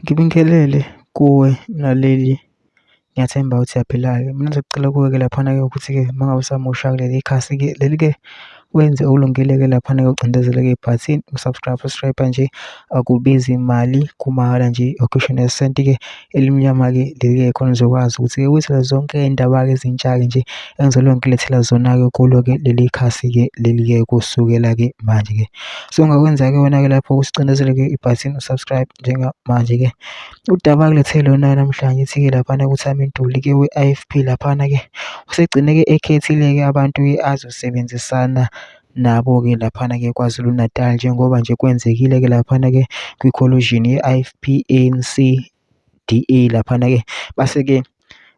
Ngibingelele kuwe mlaleli, ngiyathemba ukuthi uyaphila-ke. Mina ngizokucela kuwe-ke laphana-ke ukuthi-ke uma ngabe usamusha kuleli khasi-ke leli-ke wenze okulungile-ke laphana-ke ucindezele-ke ibhathini usubscribe nje, akubizi imali, kumahhala nje occasional senti-ke elimnyama-ke leli-ke khona uzokwazi ukuthi-ke uyithole zonke iy'ndaba-ke ezintsha-ke nje engizobe ngilethela zona-ke kulo-ke leli khasi-ke leli-ke kusukela-ke manje-ke. So ongakwenza-ke wena-ke lapho usicindezele-ke ibhathini usubscribe njengamanje-ke. Udaba engilethele lona namhlanje ithi-ke laphana kuThami Ntuli-ke we-I_F_P laphana-ke usegcine-ke ekhethile-ke abantu-ke azosebenzisana nabo-ke laphana-ke KwaZulu Natal, njengoba nje kwenzekile-ke laphana-ke kwi-collusion ye-I_F_P, A_N_C, D_A laphana-ke base-ke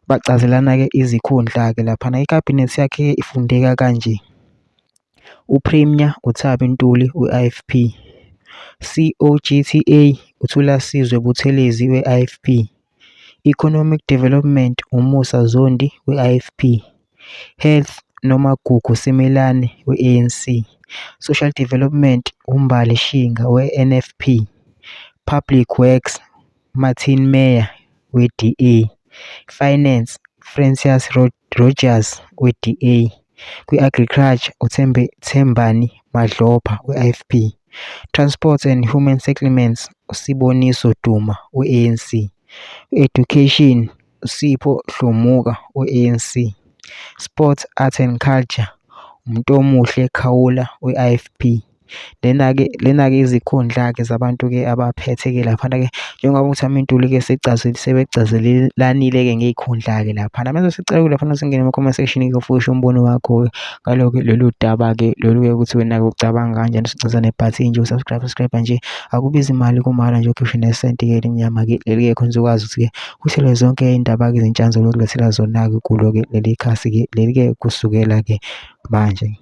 bacazelana-ke izikhundla-ke laphana. Ikhabhinethi yakhe ifundeka kanje: uPremier uThami Ntuli we-I_F_P, COGTA uThulasizwe Buthelezi we-I_F_P, Economic Development uMusa Zondi we-I_F_P, Health Nomagugu Simelane we-ANC, Social Development uMbali Shinga we-NFP, Public Works Martin Meyer we-DA, Finance Francis Rogers we-DA, kwi-Agriculture Thembani Madlopha we-I_F_P, Transport and Human Settlements uSiboniso Duma we-ANC, Education uSipho Dlomuka we-ANC, Sport, Art and Culture uMntomuhle Khawula we-I_F_P. Lena-ke izikhundla-ke zabantu-ke abaphethe-ke laphana-ke njengoba uThami Ntuli-ke sebecazelelanile-ke ngey'khundla-ke laphana. Manje sicela laphana singene ema-comment section-ke ufushe umbono wakho-ke ngalo-ke lolu daba-ke lolu-ke ukuthi wena-ke ucabanga kanjani. Usicinize nebhathini nje usubscribe nje, akubizi imali, kumahhala nje occasional senti-ke elimnyama-ke leli-ke khona uzokwazi ukuthi-ke uthole zonke iy'ndaba-ke ezintsha engizobe ngilethela zona-ke kulo-ke leli khasi-ke leli-ke kusukela-ke manje.